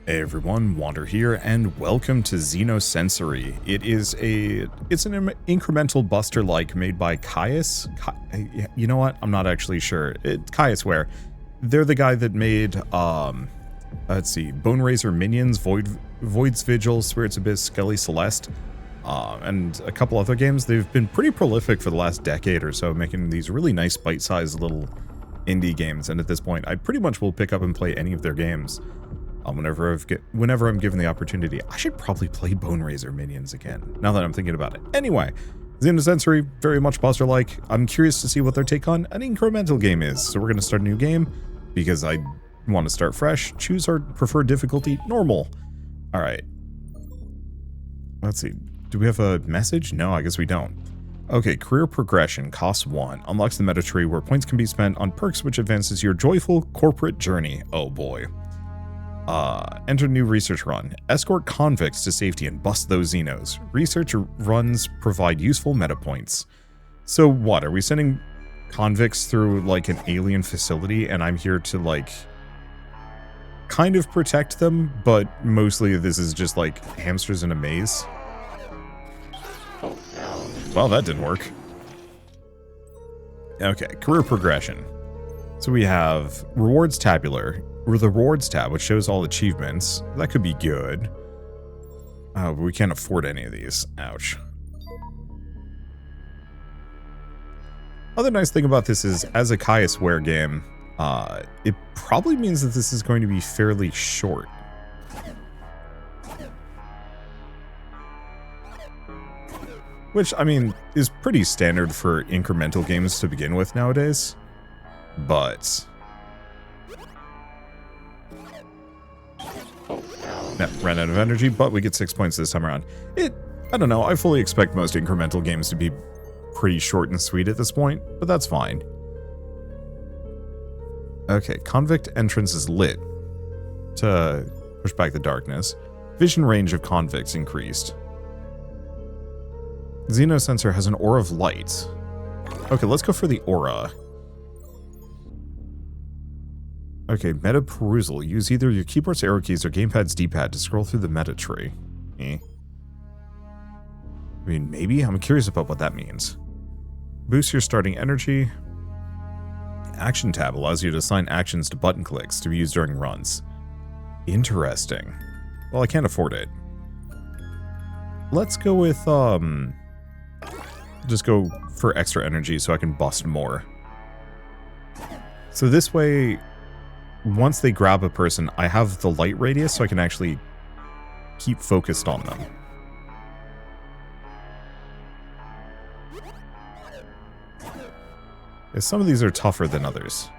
Hey everyone, Wander here, and welcome to Xenosensory. It's an incremental buster like made by Caius. You know what? I'm not actually sure. Caius Ware. They're the guy that made let's see, Bone Razor Minions, Void's Vigil, Spirit's Abyss, Skelly Celeste, and a couple other games. They've been pretty prolific for the last decade or so, making these really nice bite-sized little indie games, and at this point I pretty much will pick up and play any of their games. Whenever I'm given the opportunity. I should probably play Bone Razor Minions again, now that I'm thinking about it. Anyway, Xenosensory, very much buster-like. I'm curious to see what their take on an incremental game is. So we're going to start a new game, because I want to start fresh. Choose our preferred difficulty, normal. Alright. Let's see. Do we have a message? No, I guess we don't. Okay, career progression, costs 1. Unlocks the meta tree where points can be spent on perks which advances your joyful corporate journey. Oh boy. Enter new research run. Escort convicts to safety and bust those Xenos. Research runs provide useful meta points. So what, are we sending convicts through like an alien facility and I'm here to like kind of protect them, but mostly this is just like hamsters in a maze? Well, that didn't work. Okay, career progression. So we have rewards tabular, or the rewards tab, which shows all achievements. That could be good. But we can't afford any of these. Ouch. Other nice thing about this is, as a Caius Ware game, it probably means that this is going to be fairly short. Which, I mean, is pretty standard for incremental games to begin with nowadays. But ran out of energy, but we get 6 points this time around. I don't know, I fully expect most incremental games to be pretty short and sweet at this point, but that's fine. Okay, convict entrance is lit to push back the darkness. Vision range of convicts increased. Xenosensor has an aura of light. Okay, let's go for the aura. Okay, meta perusal. Use either your keyboard's arrow keys or gamepad's D-pad to scroll through the meta tree. I mean, maybe? I'm curious about what that means. Boost your starting energy. Action tab allows you to assign actions to button clicks to be used during runs. Interesting. Well, I can't afford it. Let's go with, just go for extra energy so I can bust more. So this way, once they grab a person, I have the light radius so I can actually keep focused on them. Yeah, some of these are tougher than others.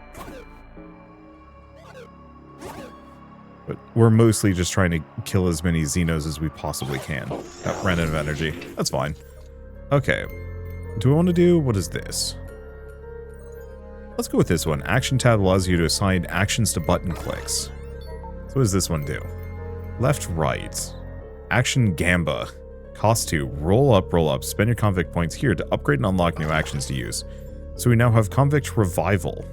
But we're mostly just trying to kill as many Xenos as we possibly can. Oh, ran out of energy. That's fine. Okay. Do I want to do... what is this? Let's go with this one. Action tab allows you to assign actions to button clicks. So what does this one do? Left, right. Action Gamba. Cost 2. Roll up. Spend your convict points here to upgrade and unlock new actions to use. So we now have Convict Revival.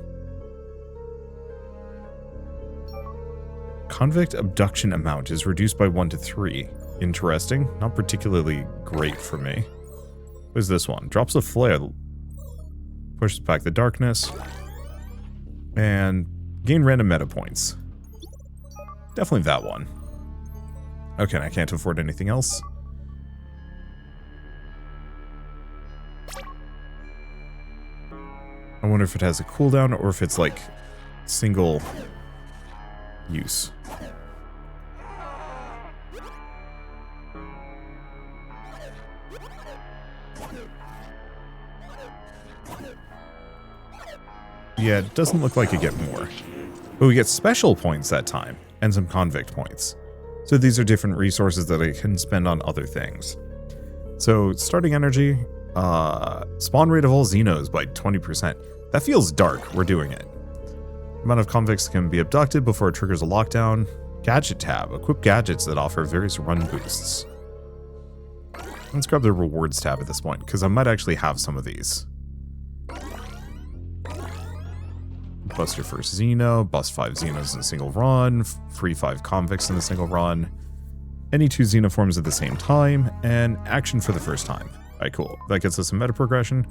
Convict abduction amount is reduced by 1 to 3. Interesting. Not particularly great for me. What is this one? Drops a flare. Pushes back the darkness. And gain random meta points. Definitely that one. Okay, I can't afford anything else. I wonder if it has a cooldown or if it's like single use. Yeah, it doesn't look like you get more. But we get special points that time, and some convict points. So these are different resources that I can spend on other things. So, starting energy, spawn rate of all Xenos by 20%. That feels dark, we're doing it. Amount of convicts can be abducted before it triggers a lockdown. Gadget tab, equip gadgets that offer various run boosts. Let's grab the rewards tab at this point, because I might actually have some of these. Bust your first Xeno, bust 5 Xenos in a single run, free 5 convicts in a single run, any 2 Xenoforms at the same time, and action for the first time. Alright, cool. That gets us a meta progression.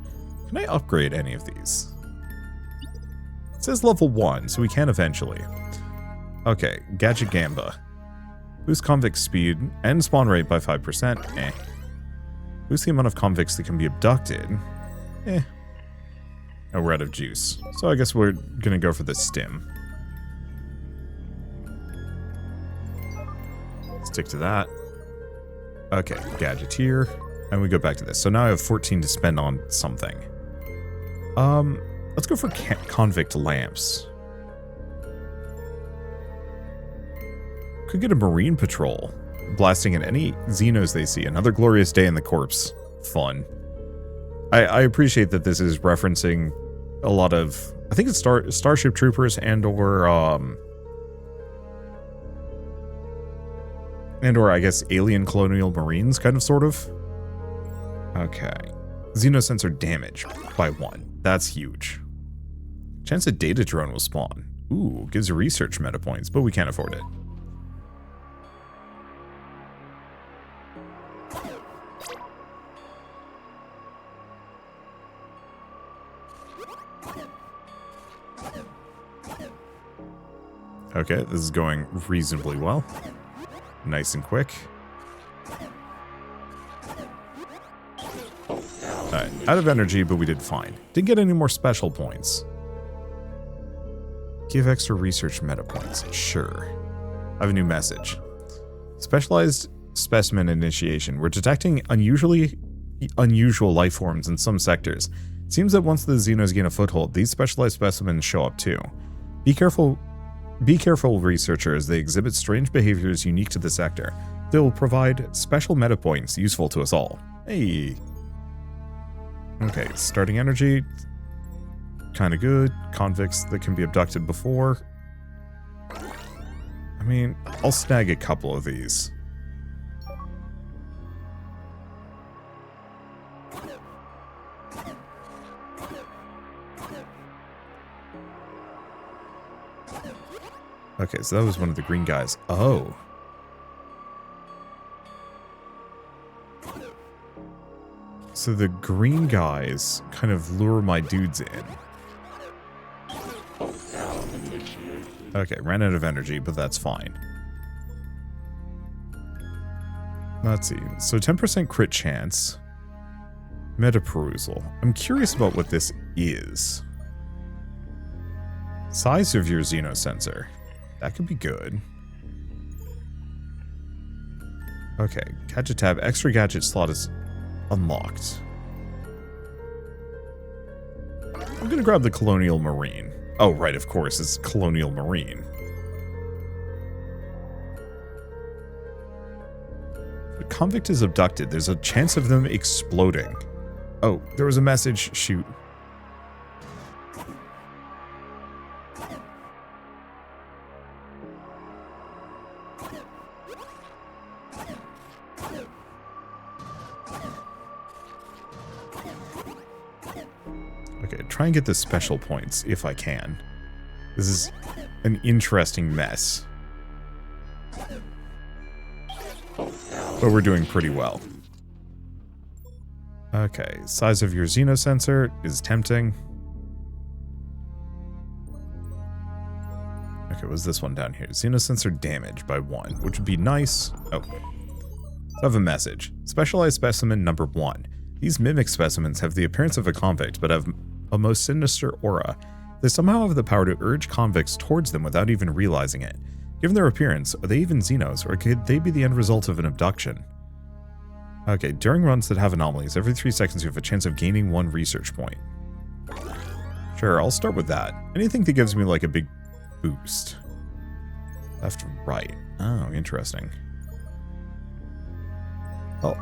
Can I upgrade any of these? It says level 1, so we can eventually. Okay, Gadget Gamba. Boost convict speed and spawn rate by 5%. Eh. Boost the amount of convicts that can be abducted. Eh. Oh, we're out of juice. So I guess we're gonna go for the stim. Stick to that. Okay, Gadgeteer. And we go back to this. So now I have 14 to spend on something. Let's go for convict lamps. Could get a marine patrol. Blasting at any Xenos they see. Another glorious day in the corpse. Fun. I appreciate that this is referencing a lot of... I think it's Starship Troopers and or I guess alien colonial marines, kind of, sort of. Okay. Xenosensor damage by 1. That's huge. Chance a data drone will spawn. Ooh, gives you research meta points, but we can't afford it. Okay, this is going reasonably well. Nice and quick. Alright, out of energy, but we did fine. Didn't get any more special points. Give extra research meta points. Sure. I have a new message. Specialized specimen initiation. We're detecting unusual life forms in some sectors. Seems that once the Xenos gain a foothold, these specialized specimens show up too. Be careful, researchers. They exhibit strange behaviors unique to the sector. They will provide special meta points useful to us all. Hey. Okay, starting energy. Kind of good. Convicts that can be abducted before. I mean, I'll snag a couple of these. Okay, so that was one of the green guys. Oh. So the green guys kind of lure my dudes in. Okay, ran out of energy, but that's fine. Let's see. So 10% crit chance. Meta perusal. I'm curious about what this is. Size of your Xenosensor. That could be good. Okay, gadget tab. Extra gadget slot is unlocked. I'm gonna grab the Colonial Marine. Oh, right, of course, it's Colonial Marine. If a convict is abducted, there's a chance of them exploding. Oh, there was a message. Shoot. Okay, try and get the special points, if I can. This is an interesting mess. But we're doing pretty well. Okay, size of your Xenosensor is tempting. Okay, what's this one down here? Xenosensor damage by 1, which would be nice. Oh. So I have a message. Specialized specimen number 1. These mimic specimens have the appearance of a convict, but have a most sinister aura. They somehow have the power to urge convicts towards them without even realizing it. Given their appearance, are they even Xenos, or could they be the end result of an abduction? Okay, during runs that have anomalies, every 3 seconds you have a chance of gaining 1 research point. Sure, I'll start with that. Anything that gives me like a big boost. Left, right. Oh, interesting. Well,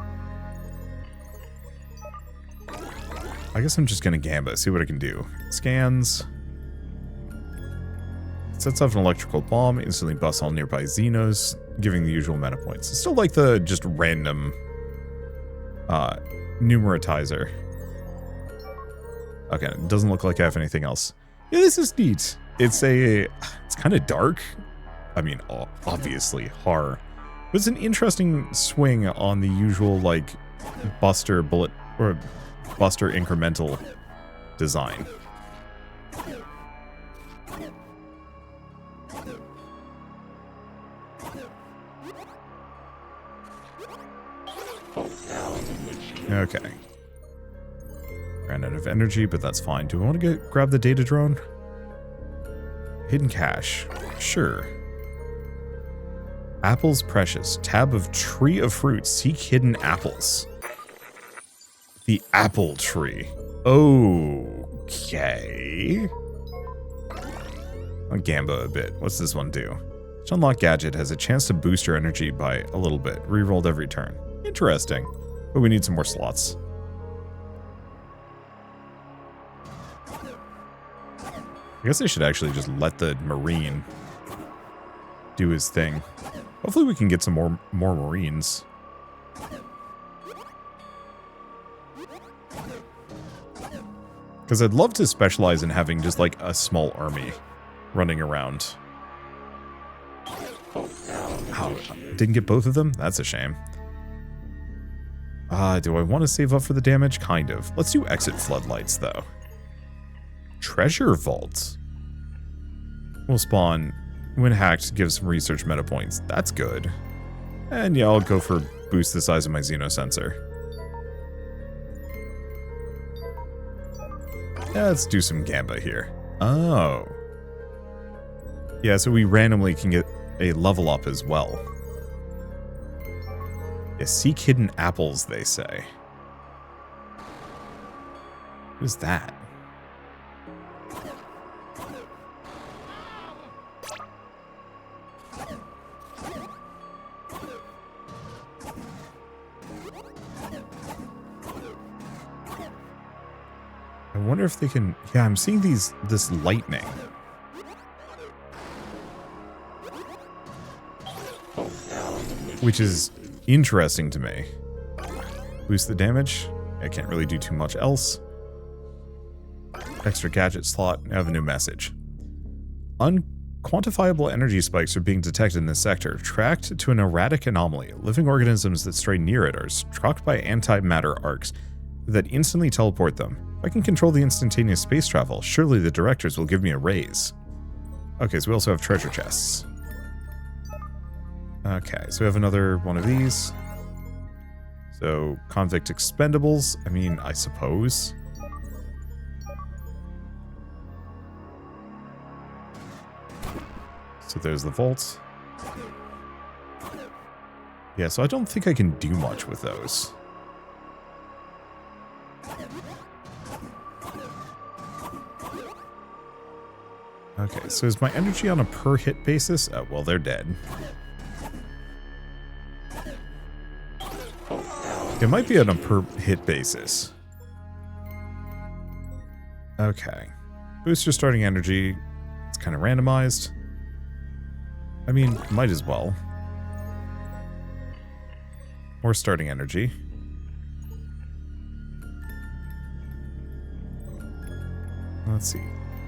I guess I'm just gonna Gamba, see what I can do. Scans. Sets off an electrical bomb, instantly busts all nearby Xenos, giving the usual meta points. It's still like the just random numeratizer. Okay, it doesn't look like I have anything else. Yeah, this is neat. It's kind of dark. I mean, obviously horror. But it's an interesting swing on the usual, like, Buster bullet or Buster incremental design. Okay. Ran out of energy, but that's fine. Do we want to grab the data drone? Hidden cache. Sure. Apples precious. Tab of tree of fruit. Seek hidden apples. The apple tree. Okay. I'll Gamba a bit. What's this one do? Each unlocked gadget has a chance to boost your energy by a little bit. Rerolled every turn. Interesting. But we need some more slots. I guess I should actually just let the Marine do his thing. Hopefully we can get some more Marines. Because I'd love to specialize in having just like a small army running around. Oh, didn't get both of them? That's a shame. Do I want to save up for the damage? Kind of. Let's do exit floodlights though. Treasure vault. Will spawn when hacked, give some research meta points. That's good. And yeah, I'll go for boost the size of my Xenosensor. Yeah, let's do some Gamba here. Oh. Yeah, so we randomly can get a level up as well. Yeah, seek hidden apples, they say. What is that? I wonder if they can... Yeah, I'm seeing this lightning. Which is interesting to me. Boost the damage. I can't really do too much else. Extra gadget slot. I have a new message. Unquantifiable energy spikes are being detected in this sector. Tracked to an erratic anomaly. Living organisms that stray near it are struck by antimatter arcs that instantly teleport them. If I can control the instantaneous space travel, surely the directors will give me a raise. Okay, so we also have treasure chests. Okay, so we have another one of these. So, convict expendables. I mean, I suppose. So there's the vault. Yeah, so I don't think I can do much with those. Okay, so is my energy on a per hit basis? Oh, well, they're dead. It might be on a per hit basis. Okay. Boost your starting energy. It's kind of randomized. I mean, might as well. More starting energy. Let's see.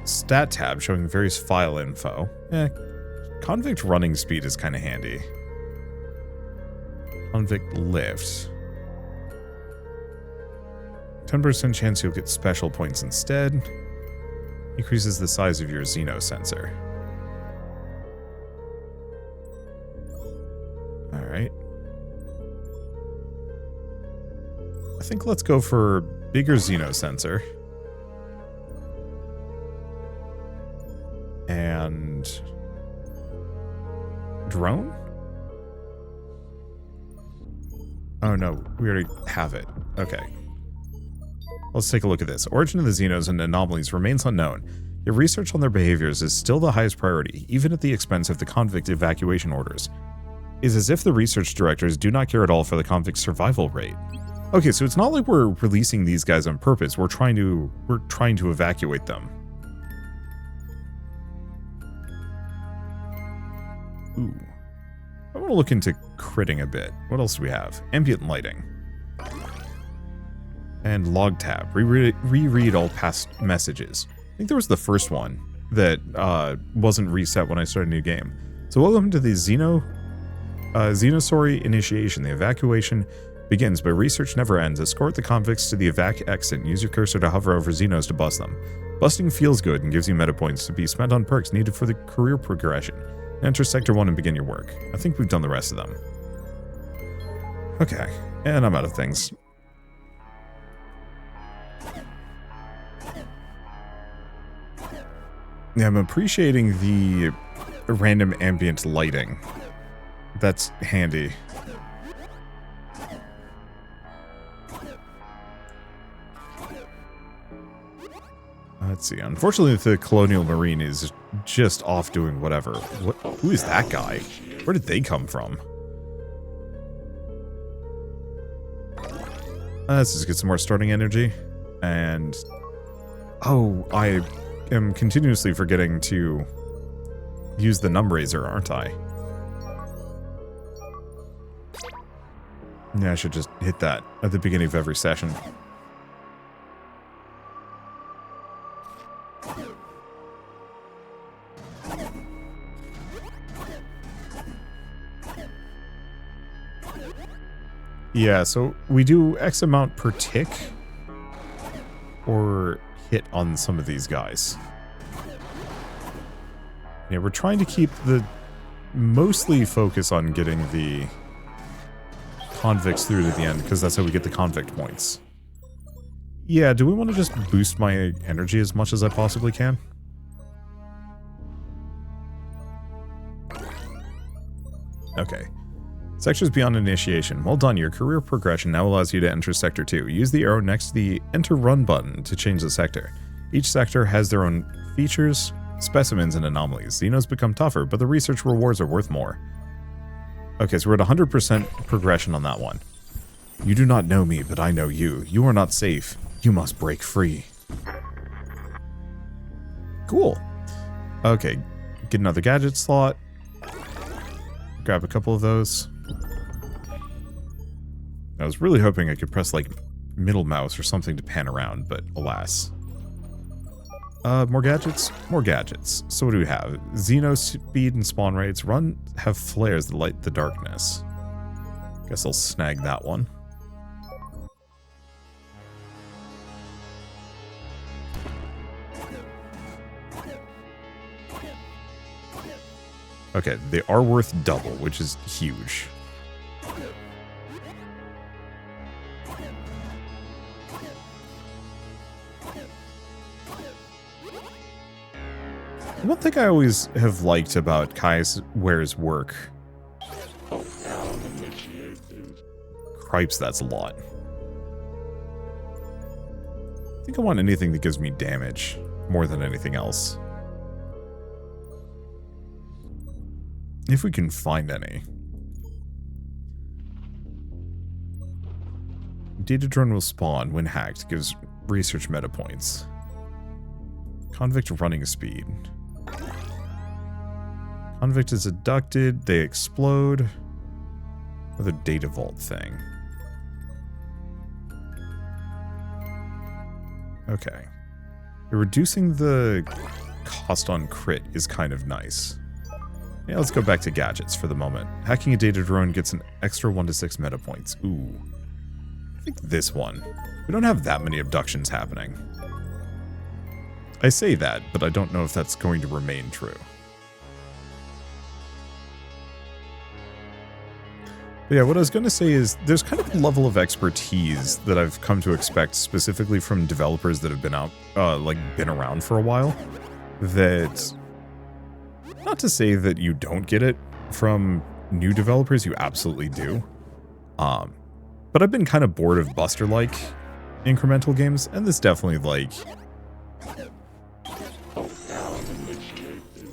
Stat tab showing various file info. Convict running speed is kind of handy. Convict lift. 10% chance you'll get special points instead. Increases the size of your Xenosensor. Alright. I think let's go for bigger Xenosensor. And... drone? Oh no, we already have it. Okay. Let's take a look at this. Origin of the Xenos and anomalies remains unknown. Yet research on their behaviors is still the highest priority, even at the expense of the convict evacuation orders. It's as if the research directors do not care at all for the convict survival rate. Okay, so it's not like we're releasing these guys on purpose. We're trying to evacuate them. Ooh. I want to look into critting a bit. What else do we have? Ambient lighting. And log tab. Reread all past messages. I think there was the first one. that wasn't reset when I started a new game. So welcome to the Xenosensory initiation. The evacuation begins, but research never ends. Escort the convicts to the evac exit and use your cursor to hover over Xenos to bust them. Busting feels good and gives you meta points to be spent on perks needed for the career progression. Enter Sector 1 and begin your work. I think we've done the rest of them. Okay, and I'm out of things. Yeah, I'm appreciating the random ambient lighting. That's handy. Let's see. Unfortunately, the Colonial Marine is just off doing whatever. Who is that guy? Where did they come from? Let's just get some more starting energy. And... oh, I am continuously forgetting to use the numb razor, aren't I? Yeah, I should just hit that at the beginning of every session. Yeah, so we do X amount per tick or hit on some of these guys. Yeah, we're trying to keep the mostly focus on getting the convicts through to the end, because that's how we get the convict points. Yeah, do we want to just boost my energy as much as I possibly can? Okay. Sectors beyond initiation. Well done, your career progression now allows you to enter Sector 2. Use the arrow next to the Enter Run button to change the sector. Each sector has their own features, specimens, and anomalies. Xenos become tougher, but the research rewards are worth more. Okay, so we're at 100% progression on that one. You do not know me, but I know you. You are not safe. You must break free. Cool. Okay, get another gadget slot. Grab a couple of those. I was really hoping I could press, like, middle mouse or something to pan around, but alas. More gadgets? More gadgets. So what do we have? Xenos speed and spawn rates. Run have flares that light the darkness. Guess I'll snag that one. Okay, they are worth double, which is huge. One thing I always have liked about Caius Ware's work. Cripes, that's a lot. I think I want anything that gives me damage more than anything else. If we can find any. Data drone will spawn when hacked, gives research meta points. Convict running speed. Convict is abducted, they explode. Another data vault thing. Okay. Reducing the cost on crit is kind of nice. Yeah, let's go back to gadgets for the moment. Hacking a data drone gets an extra 1 to 6 meta points. Ooh. I think this one. We don't have that many abductions happening. I say that, but I don't know if that's going to remain true. But yeah, what I was going to say is there's kind of a level of expertise that I've come to expect specifically from developers that have been out, been around for a while. That, not to say that you don't get it from new developers, you absolutely do. But I've been kind of bored of Buster-like incremental games, and this definitely,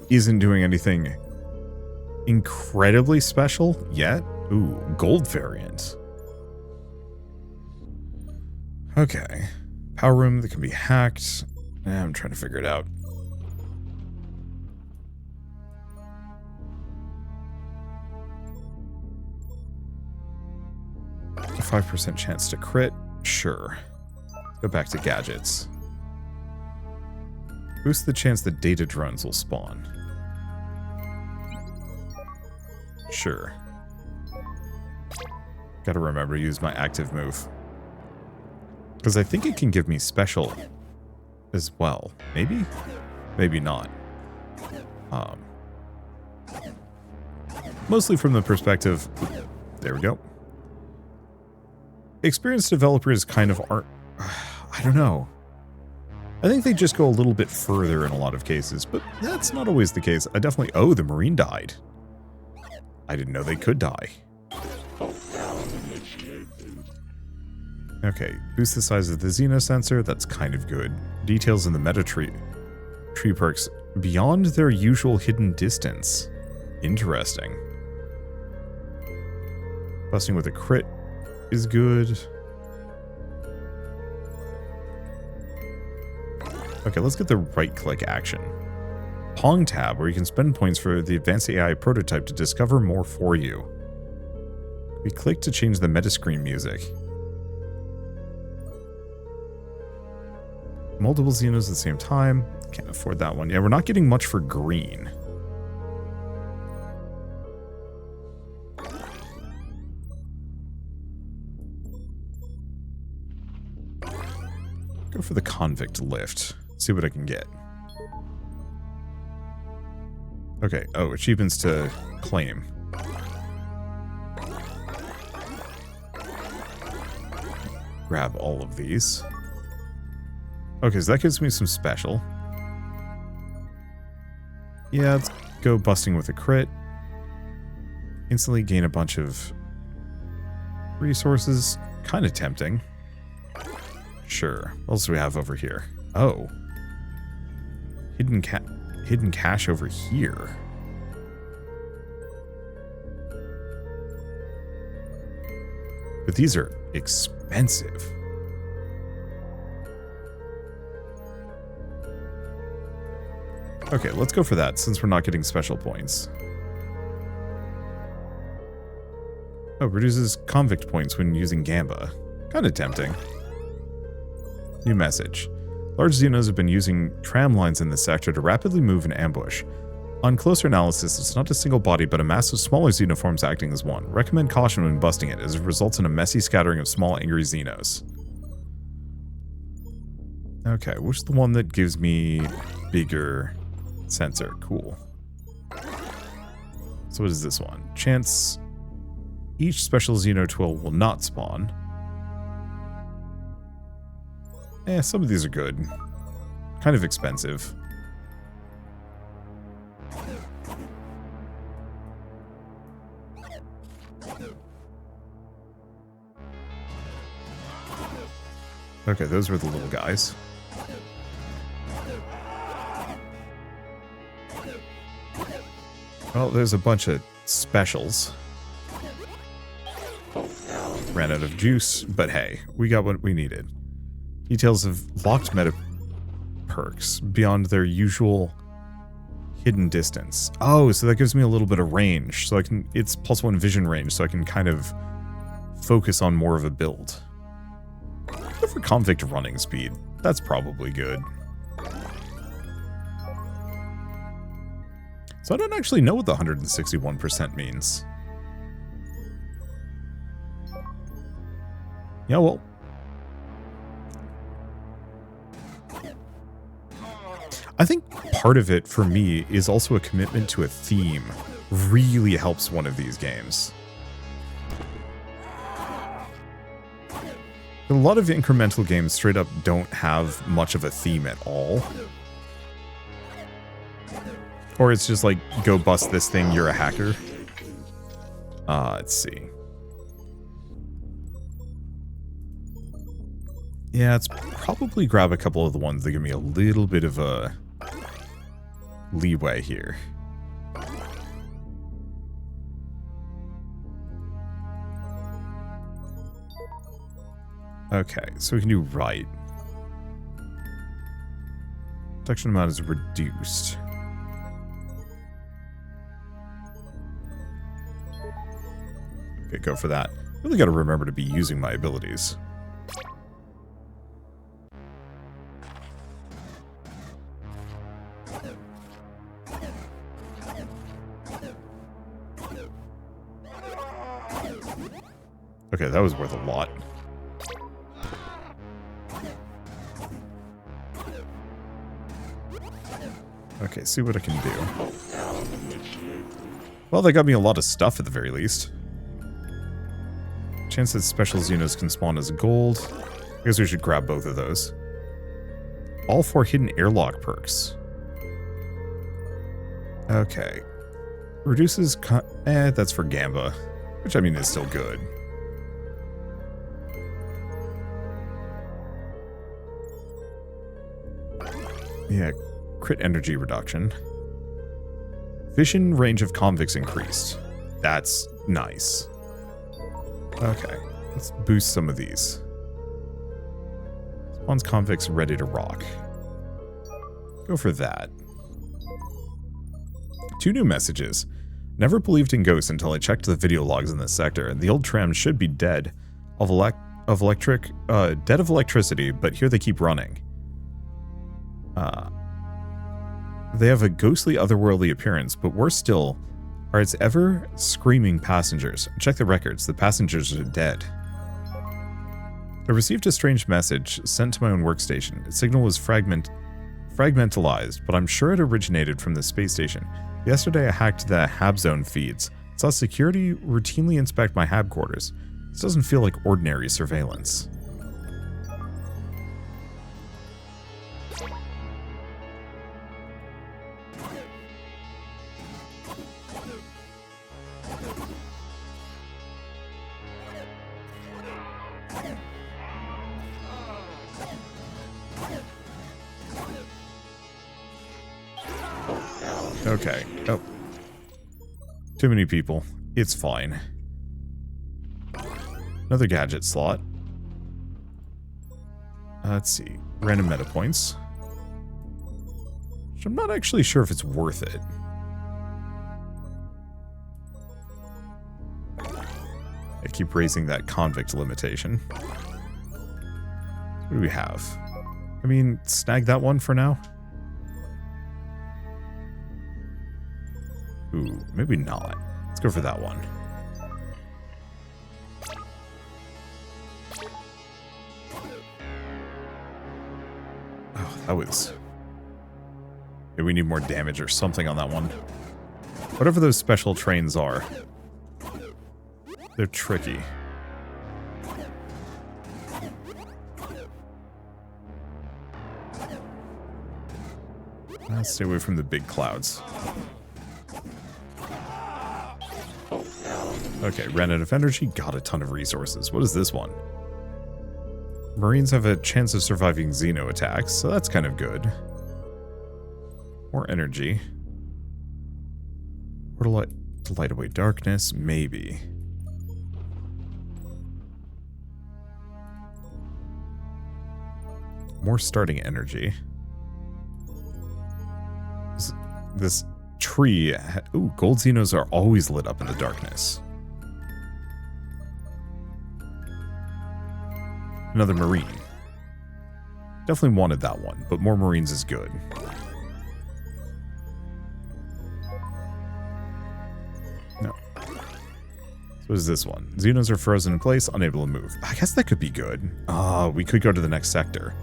isn't doing anything incredibly special yet. Ooh, gold variant. Okay. Power room that can be hacked. I'm trying to figure it out. A 5% chance to crit. Sure. Go back to gadgets. Boost the chance that data drones will spawn. Sure. Gotta remember to use my active move. Because I think it can give me special as well. Maybe? Maybe not. Mostly from the perspective... There we go. Experienced developers kind of aren't... I don't know. I think they just go a little bit further in a lot of cases, but that's not always the case. I definitely... Oh, the Marine died. I didn't know they could die. Okay, boost the size of the Xenosensor. That's kind of good. Details in the meta tree perks beyond their usual hidden distance. Interesting. Busting with a crit is good. Okay, let's get the right-click action. Pong tab, where you can spend points for the advanced AI prototype to discover more for you. We click to change the meta-screen music. Multiple Xenos at the same time. Can't afford that one. Yeah, we're not getting much for green. Go for the convict lift. See what I can get. Okay. Oh, achievements to claim. Grab all of these. Okay, so that gives me some special. Yeah, let's go busting with a crit. Instantly gain a bunch of resources. Kind of tempting. Sure. What else do we have over here? Oh. Hidden cache over here. But these are expensive. Okay, let's go for that, since we're not getting special points. Oh, reduces convict points when using Gamba. Kind of tempting. New message. Large Xenos have been using tram lines in this sector to rapidly move and ambush. On closer analysis, it's not a single body, but a mass of smaller xenoforms acting as one. Recommend caution when busting it, as it results in a messy scattering of small, angry Xenos. Okay, which is the one that gives me bigger... sensor? Cool. So what is this one? Chance each special Xeno twill will not spawn. Some of these are good. Kind of expensive. Okay, those were the little guys. Well, there's a bunch of specials. Ran out of juice, but hey, we got what we needed. Details of locked meta perks beyond their usual hidden distance. Oh, so that gives me a little bit of range. So I can, it's +1 vision range, so I can kind of focus on more of a build. Go for convict running speed. That's probably good. So I don't actually know what the 161% means. Yeah, well. I think part of it, for me, is also a commitment to a theme. Really helps one of these games. A lot of incremental games straight up don't have much of a theme at all. Or it's just like, go bust this thing, you're a hacker. Let's see. Yeah, it's probably grab a couple of the ones that give me a little bit of a leeway here. Okay, so we can do right. Protection amount is reduced. Okay, go for that. Really got to remember to be using my abilities. Okay, that was worth a lot. Okay, see what I can do. Well, they got me a lot of stuff at the very least. Chance that special Xenos can spawn as gold. I guess we should grab both of those. All 4 hidden airlock perks. Okay. Reduces that's for Gamba. Which, I mean, is still good. Yeah, crit energy reduction. Vision range of convicts increased. That's nice. Okay, let's boost some of these. Spawns convicts ready to rock. Go for that. 2 new messages. Never believed in ghosts until I checked the video logs in this sector. The old trams should be dead of electricity, but here they keep running. They have a ghostly otherworldly appearance, but worse still are its ever screaming passengers. Check the records. The passengers are dead. I received a strange message sent to my own workstation. Its signal was fragmentalized, but I'm sure it originated from the space station. Yesterday I hacked the Hab Zone feeds. Saw security routinely inspect my Hab quarters. This doesn't feel like ordinary surveillance. Okay. Oh. Too many people. It's fine. Another gadget slot. Let's see. Random meta points. Which I'm not actually sure if it's worth it. I keep raising that convict limitation. What do we have? I mean, snag that one for now. Ooh, maybe not. Let's go for that one. Oh, that was... Maybe we need more damage or something on that one. Whatever those special trains are. They're tricky. Let's stay away from the big clouds. Okay, ran out of energy, got a ton of resources. What is this one? Marines have a chance of surviving Xeno attacks, so that's kind of good. More energy. Or to light away darkness, maybe. More starting energy. This tree... Ooh, gold Xenos are always lit up in the darkness. Another Marine. Definitely wanted that one, but more Marines is good. No. So what is this one? Xenos are frozen in place, unable to move. I guess that could be good. We could go to the next sector.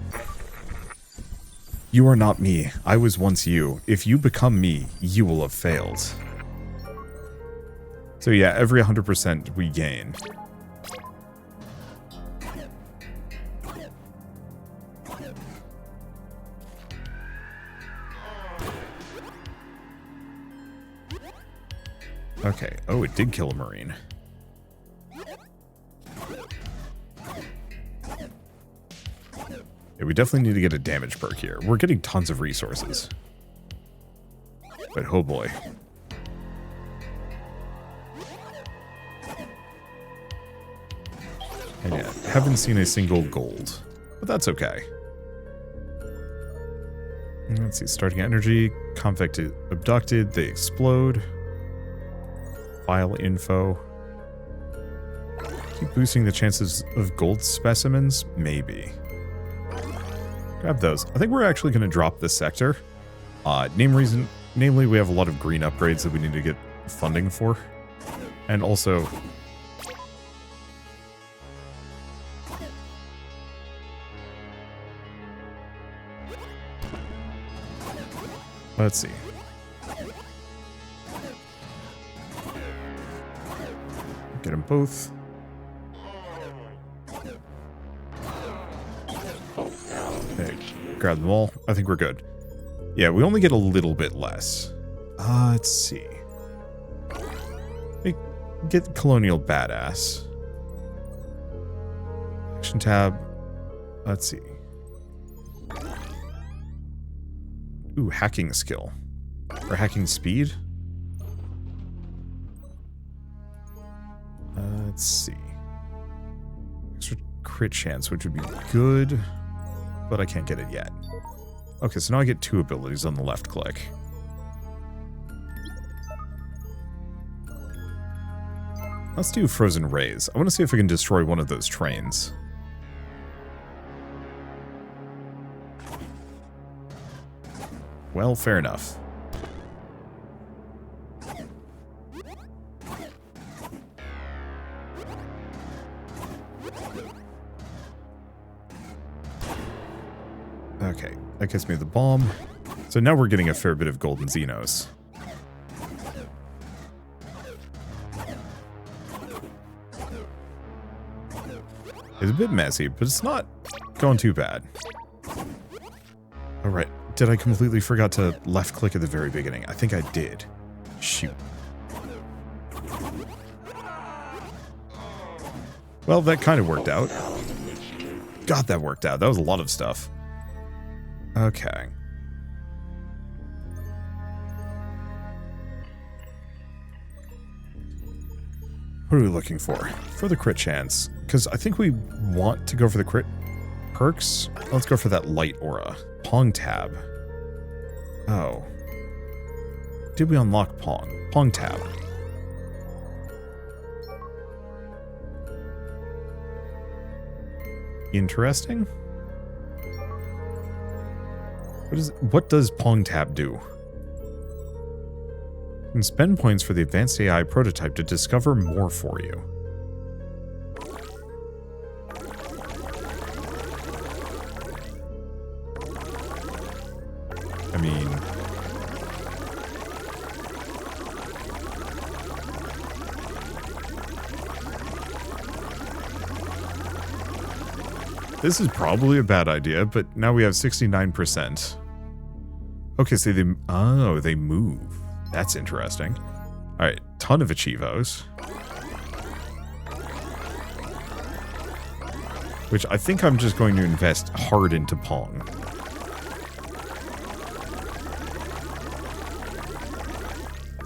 You are not me. I was once you. If you become me, you will have failed. So yeah, every 100% we gain. Okay. Oh, it did kill a Marine. Yeah, we definitely need to get a damage perk here. We're getting tons of resources. But oh boy. And yeah, haven't seen a single gold. But that's okay. Let's see, starting energy, convict abducted, they explode. File info. Keep boosting the chances of gold specimens? Maybe. Grab those. I think we're actually going to drop this sector. Namely, we have a lot of green upgrades that we need to get funding for. And also, Let's see. Get them both. Okay, grab them all. I think we're good. Yeah, we only get a little bit less. Let's see. Get Colonial Badass. Action tab. Let's see. Ooh, hacking skill. Or hacking speed? Let's see. Extra crit chance, which would be good, but I can't get it yet. Okay, so now I get 2 abilities on the left click. Let's do Frozen Rays. I want to see if I can destroy one of those trains. Well, fair enough. Okay, that gets me the bomb. So now we're getting a fair bit of golden Xenos. It's a bit messy, but it's not going too bad. Alright, did I completely forgot to left click at the very beginning? I think I did. Shoot. Well, that kind of worked out. God, that worked out. That was a lot of stuff. Okay. What are we looking for? For the crit chance. Because I think we want to go for the crit perks. Let's go for that light aura. Pong tab. Oh. Did we unlock Pong? Pong tab. Interesting. What does Pong tab do? You can spend points for the advanced AI prototype to discover more for you. I mean... this is probably a bad idea, but now we have 69%. Okay, so they move. That's interesting. Alright, ton of Achievos. Which I think I'm just going to invest hard into Pong.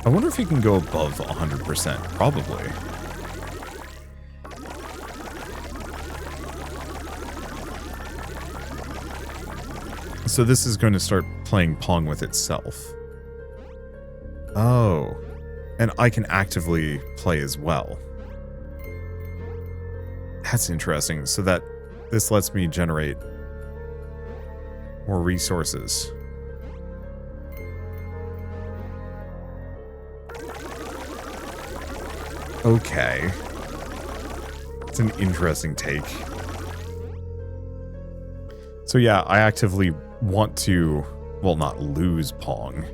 I wonder if you can go above 100%. Probably. So this is going to start playing Pong with itself. Oh. And I can actively play as well. That's interesting. So that this lets me generate more resources. Okay. It's an interesting take. So yeah, I actively want to, well, not lose Pong.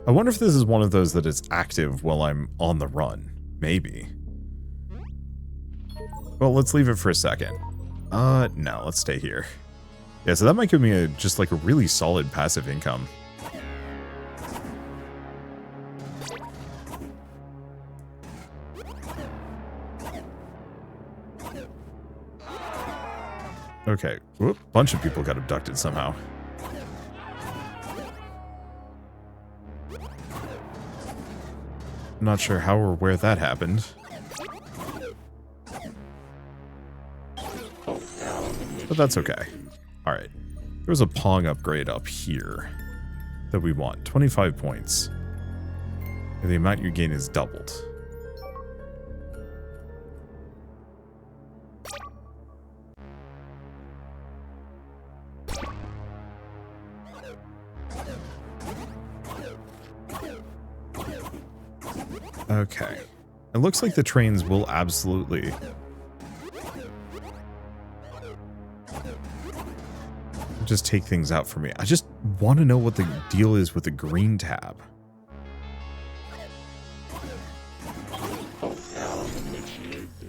I wonder if this is one of those that is active while I'm on the run. Maybe. Well, let's leave it for a second. No, let's stay here. Yeah, so that might give me just like a really solid passive income. Okay, whoop, bunch of people got abducted somehow. I'm not sure how or where that happened. But that's okay. Alright. There was a Pong upgrade up here that we want. 25 points. And the amount you gain is doubled. Okay. It looks like the trains will absolutely... just take things out for me. I just want to know what the deal is with the green tab.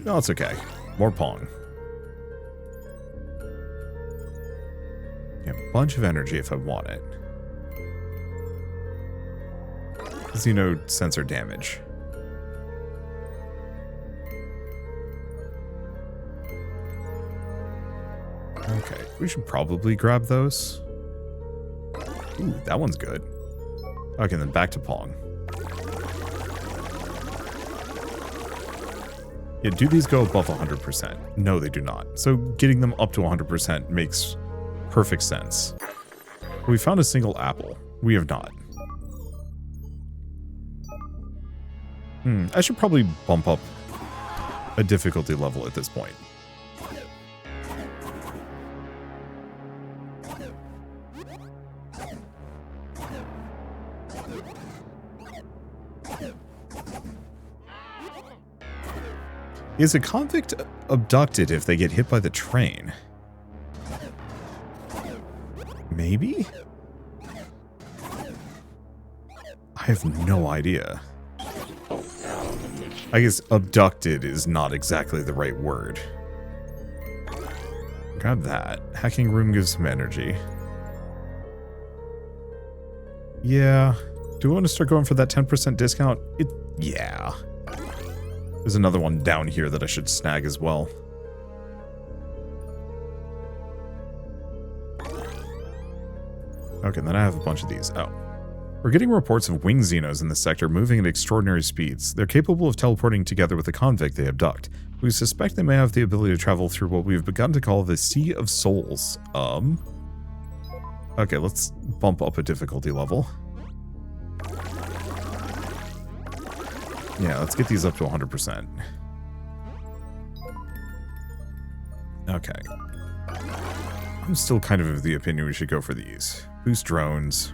No, it's okay. More Pong. Yeah, a bunch of energy if I want it. Xenosensor damage. Okay, we should probably grab those. Ooh, that one's good. Okay, then back to Pong. Yeah, do these go above 100%? No, they do not. So getting them up to 100% makes perfect sense. We found a single apple. We have not. I should probably bump up a difficulty level at this point. Is a convict abducted if they get hit by the train? Maybe? I have no idea. I guess abducted is not exactly the right word. Grab that. Hacking room gives some energy. Yeah. Do we want to start going for that 10% discount? Yeah. There's another one down here that I should snag as well. Okay, then I have a bunch of these. Oh. We're getting reports of winged Xenos in this sector moving at extraordinary speeds. They're capable of teleporting together with the convict they abduct. We suspect they may have the ability to travel through what we've begun to call the Sea of Souls. Okay, let's bump up a difficulty level. Yeah, let's get these up to 100%. Okay. I'm still kind of the opinion we should go for these. Boost drones.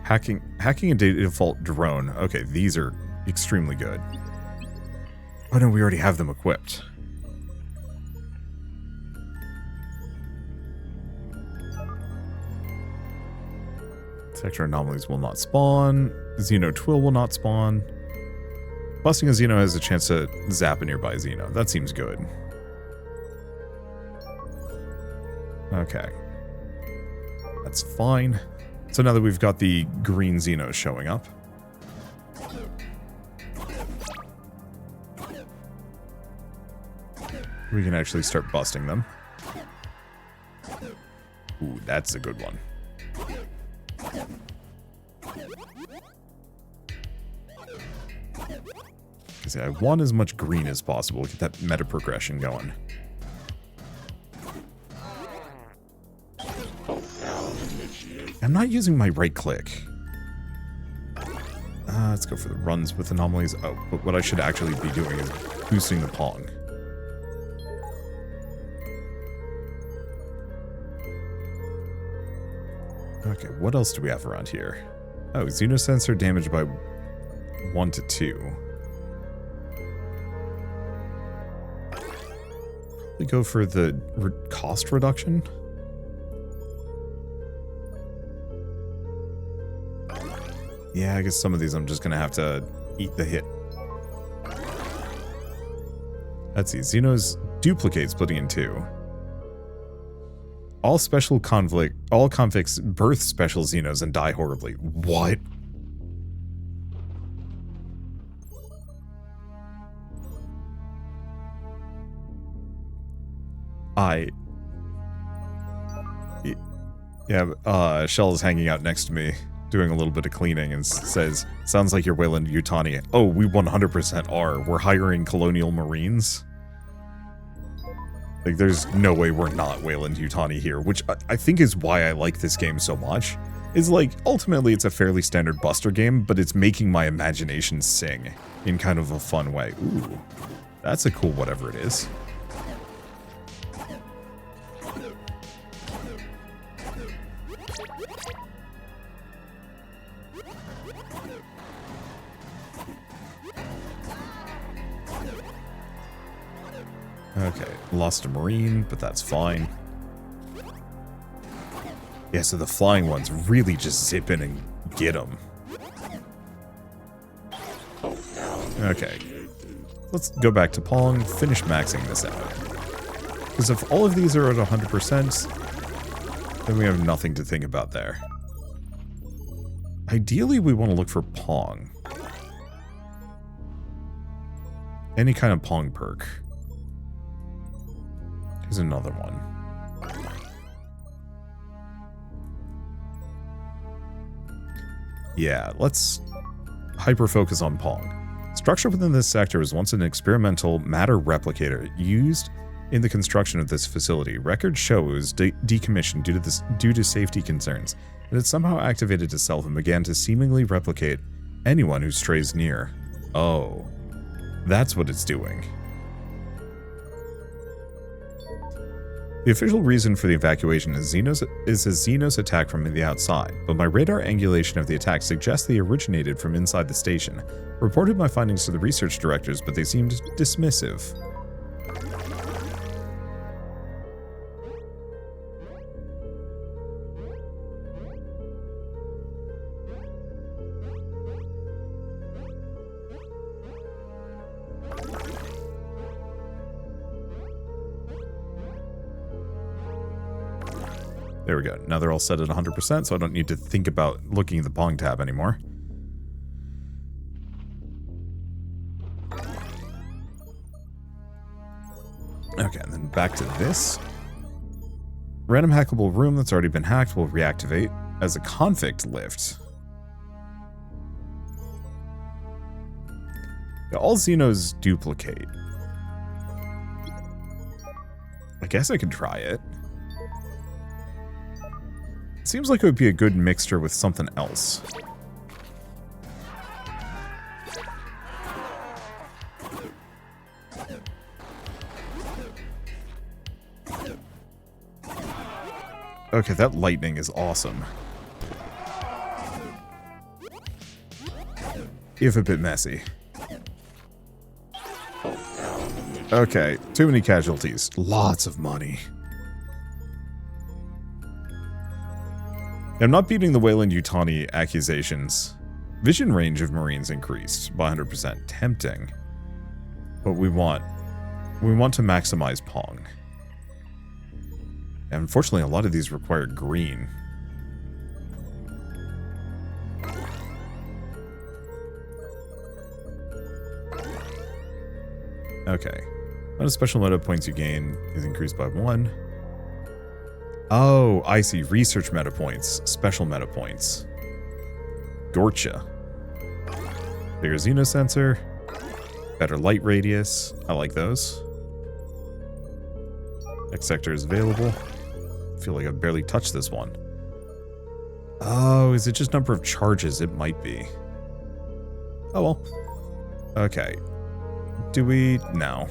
Hacking a data default drone. Okay, these are extremely good. Oh no, we already have them equipped. Sector anomalies will not spawn. Xeno Twill will not spawn. Busting a Xeno has a chance to zap a nearby Xeno. That seems good. Okay. That's fine. So now that we've got the green Xenos showing up. We can actually start busting them. Ooh, that's a good one. Because I want as much green as possible. Get that meta progression going. I'm not using my right click. Let's go for the runs with anomalies. Oh, but what I should actually be doing is boosting the Pong. Okay, what else do we have around here? Oh, Xenosensor damage by 1 to 2. Probably go for the cost reduction. Yeah, I guess some of these I'm just going to have to eat the hit. Let's see. Xenos duplicate splitting in 2. All convicts birth special Xenos and die horribly. What? Yeah, Shell is hanging out next to me, doing a little bit of cleaning, and says, sounds like you're Wayland Yutani. Oh, we 100% are. We're hiring Colonial Marines. Like, there's no way we're not Wayland Yutani here, which I think is why I like this game so much. Is like, ultimately it's a fairly standard Buster game, but it's making my imagination sing in kind of a fun way. Ooh, that's a cool whatever it is. Okay, lost a Marine, but that's fine. Yeah, so the flying ones really just zip in and get them. Okay. Let's go back to Pong, finish maxing this out. Because if all of these are at 100%, then we have nothing to think about there. Ideally, we want to look for Pong. Any kind of Pong perk. Here's another one. Yeah, let's hyper-focus on Pong. Structure within this sector was once an experimental matter replicator used in the construction of this facility. Records show it was decommissioned due to safety concerns, and it somehow activated itself and began to seemingly replicate anyone who strays near. Oh, that's what it's doing. The official reason for the evacuation is a Xenos attack from the outside, but my radar angulation of the attack suggests they originated from inside the station. Reported my findings to the research directors, but they seemed dismissive. There we go. Now they're all set at 100%, so I don't need to think about looking at the Pong tab anymore. Okay, and then back to this. Random hackable room that's already been hacked will reactivate as a convict lift. Yeah, all Xenos duplicate. I guess I could try it. Seems like it would be a good mixture with something else. Okay, that lightning is awesome. If a bit messy. Okay, too many casualties. Lots of money. I'm not beating the Weyland-Yutani accusations. Vision range of Marines increased by 100%. Tempting. But we want to maximize Pong. And unfortunately, a lot of these require green. Okay. Amount of special meta points you gain is increased by 1. Oh, I see. Research meta points. Special meta points. Gotcha. Bigger Xenosensor. Better light radius. I like those. Next sector is available. I feel like I've barely touched this one. Oh, is it just number of charges? It might be. Oh well. Okay. Do we? No.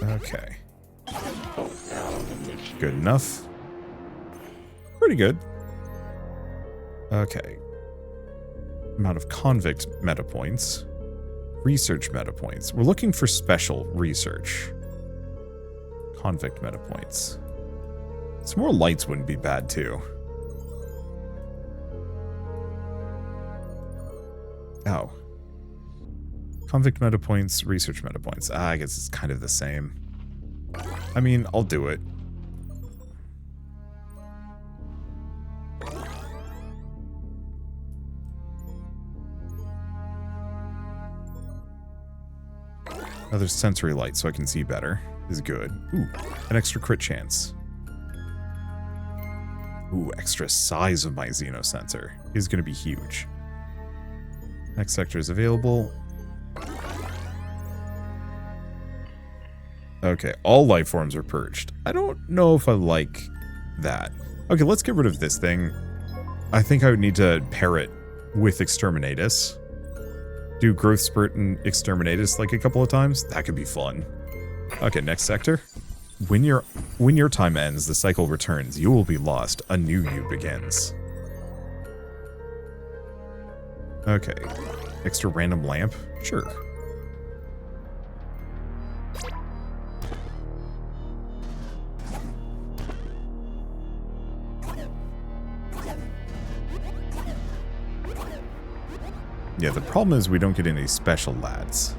Okay. Good enough. Pretty good. Okay. Amount of convict meta points. Research meta points. We're looking for special research. Convict meta points. Some more lights wouldn't be bad too. Oh. Convict meta points, research meta points. I guess it's kind of the same. I mean, I'll do it. Another sensory light so I can see better is good. Ooh, an extra crit chance. Ooh, extra size of my Xenosensor is going to be huge. Next sector is available. Okay, all life forms are purged. I don't know if I like that. Okay, let's get rid of this thing. I think I would need to pair it with Exterminatus. Do Growth Spurt and Exterminatus like a couple of times. That could be fun. Okay, next sector. when your time ends, the cycle returns. You will be lost. A new you begins. Okay. Extra random lamp? Sure. Yeah, the problem is we don't get any special lads.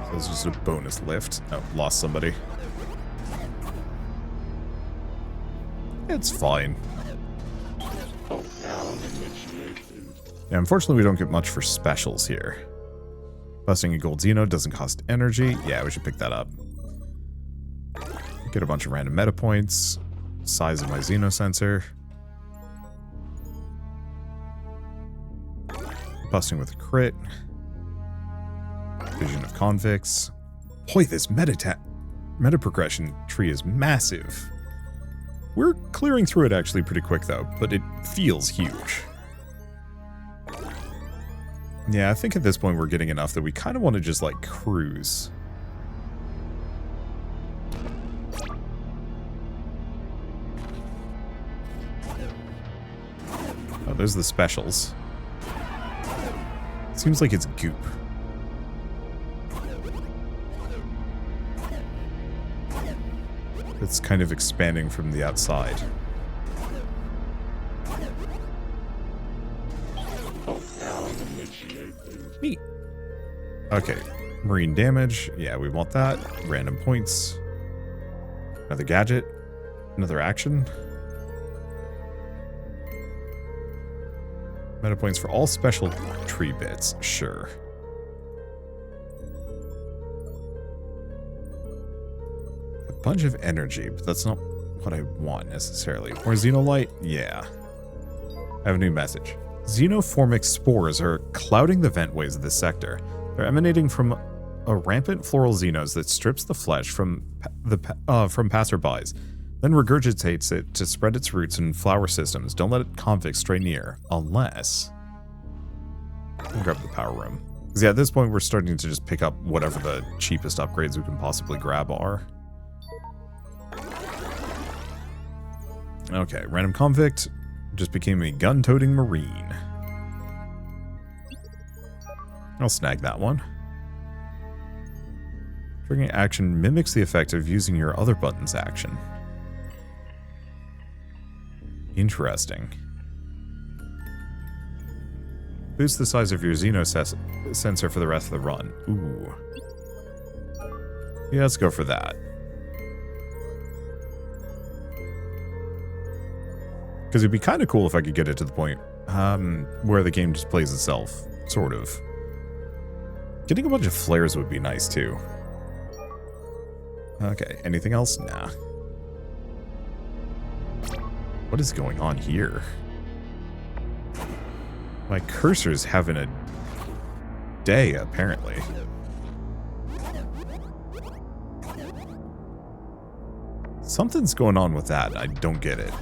So it's just a bonus lift. Oh, lost somebody. It's fine. Yeah, unfortunately we don't get much for specials here. Busting a gold Xeno doesn't cost energy. Yeah, we should pick that up. Get a bunch of random meta points. Size of my Xenosensor. Busting with a crit. Vision of convicts. Boy, this meta progression tree is massive. We're clearing through it actually pretty quick though, but it feels huge. Yeah, I think at this point we're getting enough that we kind of want to just like cruise. Oh, there's the specials. Seems like it's goop. It's kind of expanding from the outside. Neat. Okay. Marine damage. Yeah, we want that. Random points. Another gadget. Another action. Meta points for all special tree bits. Sure. A bunch of energy, but that's not what I want necessarily. Or Xenolite? Yeah. I have a new message. Xenoformic spores are clouding the ventways of this sector. They're emanating from a rampant floral Xenos that strips the flesh from passerbys, then regurgitates it to spread its roots in flower systems. Don't let convicts stray near, unless... I'll grab the power room. Because yeah, at this point we're starting to just pick up whatever the cheapest upgrades we can possibly grab are. Okay, random convict just became a gun-toting marine. I'll snag that one. Triggering action mimics the effect of using your other button's action. Interesting. Boost the size of your Xenosensor for the rest of the run. Ooh. Yeah, let's go for that. Because it'd be kind of cool if I could get it to the point where the game just plays itself, sort of. Getting a bunch of flares would be nice, too. Okay, anything else? Nah. What is going on here? My cursor's having a day, apparently. Something's going on with that. I don't get it.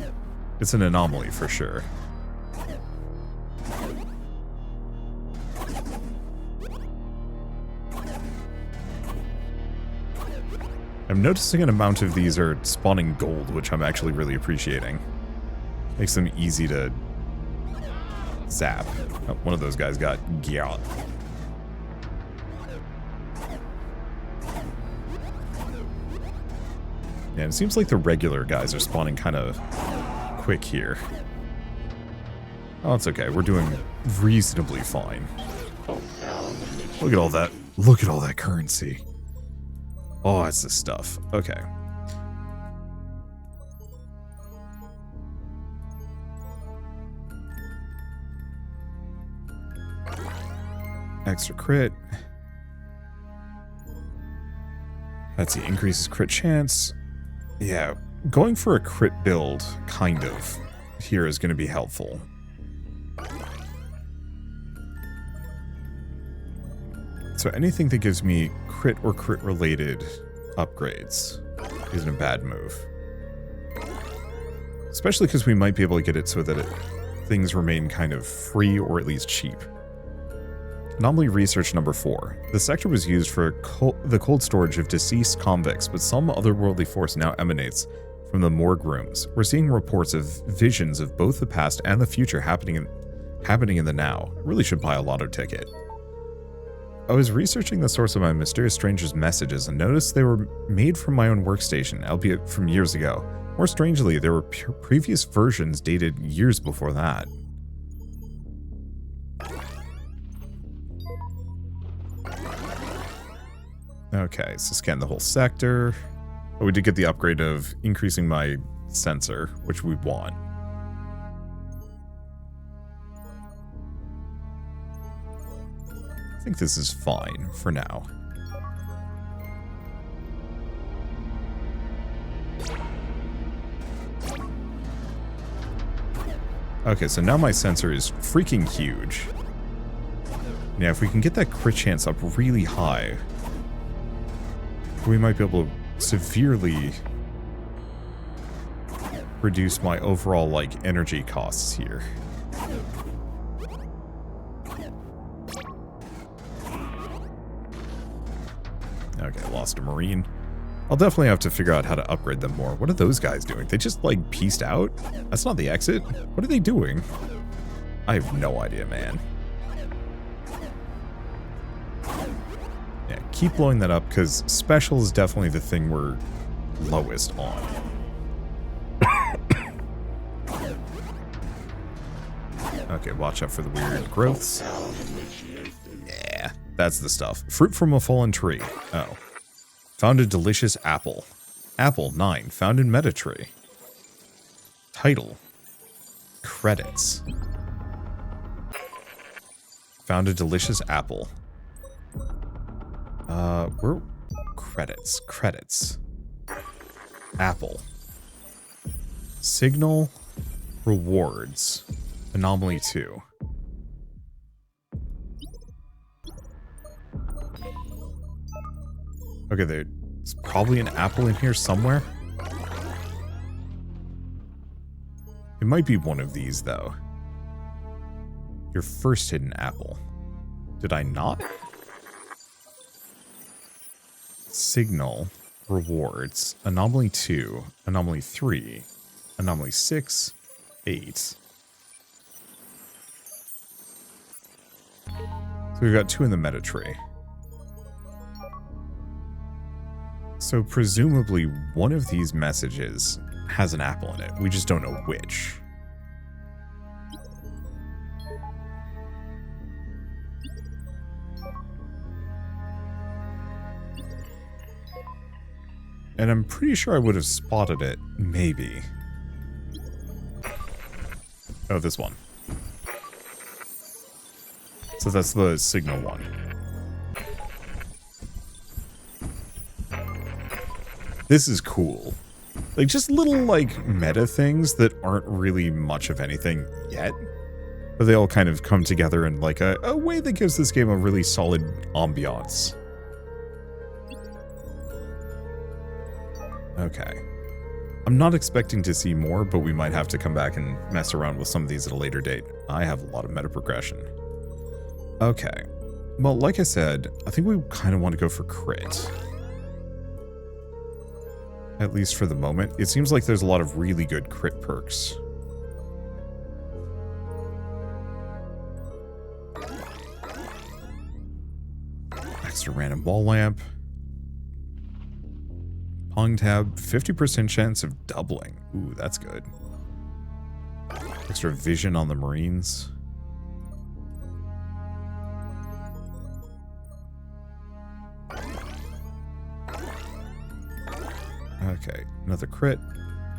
It's an anomaly for sure. I'm noticing an amount of these are spawning gold, which I'm actually really appreciating. Makes them easy to zap. Oh, one of those guys got gyat. Yeah, it seems like the regular guys are spawning kind of quick here. Oh, it's okay. We're doing reasonably fine. Look at all that. Look at all that currency. Oh, that's the stuff. Okay. Extra crit. Let's see, increases crit chance. Yeah, going for a crit build, kind of, here is going to be helpful. So anything that gives me crit or crit-related upgrades isn't a bad move. Especially because we might be able to get it so that things remain kind of free or at least cheap. Anomaly research number 4. The sector was used for the cold storage of deceased convicts, but some otherworldly force now emanates from the morgue rooms. We're seeing reports of visions of both the past and the future happening in the now. I really should buy a lotto ticket. I was researching the source of my mysterious stranger's messages and noticed they were made from my own workstation, albeit from years ago. More strangely, there were previous versions dated years before that. Okay, so scan the whole sector. Oh, we did get the upgrade of increasing my sensor, which we want. I think this is fine for now. Okay, so now my sensor is freaking huge. Now, if we can get that crit chance up really high, we might be able to severely reduce my overall, like, energy costs here. Okay, lost a Marine. I'll definitely have to figure out how to upgrade them more. What are those guys doing? They just, like, pieced out? That's not the exit. What are they doing? I have no idea, man. Yeah, keep blowing that up, because special is definitely the thing we're lowest on. Okay, watch out for the weird growths. Yeah, that's the stuff. Fruit from a fallen tree. Oh. Found a delicious apple. Apple 9. Found in Metatree. Title. Credits. Found a delicious apple. Where? Credits. Credits. Apple. Signal. Rewards. Anomaly 2. Okay, there's probably an apple in here somewhere. It might be one of these, though. Your first hidden apple. Did I not? Signal. Rewards. Anomaly 2. Anomaly 3. Anomaly 6. 8. So we've got 2 in the meta tree. So presumably one of these messages has an apple in it. We just don't know which. And I'm pretty sure I would have spotted it, maybe. Oh, this one. So that's the signal one. This is cool. Like, just little, like, meta things that aren't really much of anything yet. But they all kind of come together in, like, a way that gives this game a really solid ambiance. Okay. I'm not expecting to see more, but we might have to come back and mess around with some of these at a later date. I have a lot of meta progression. Okay. Well, like I said, I think we kind of want to go for crit. At least for the moment. It seems like there's a lot of really good crit perks. Extra random wall lamp. Pong tab, 50% chance of doubling. Ooh, that's good. Extra vision on the Marines. Okay, another crit,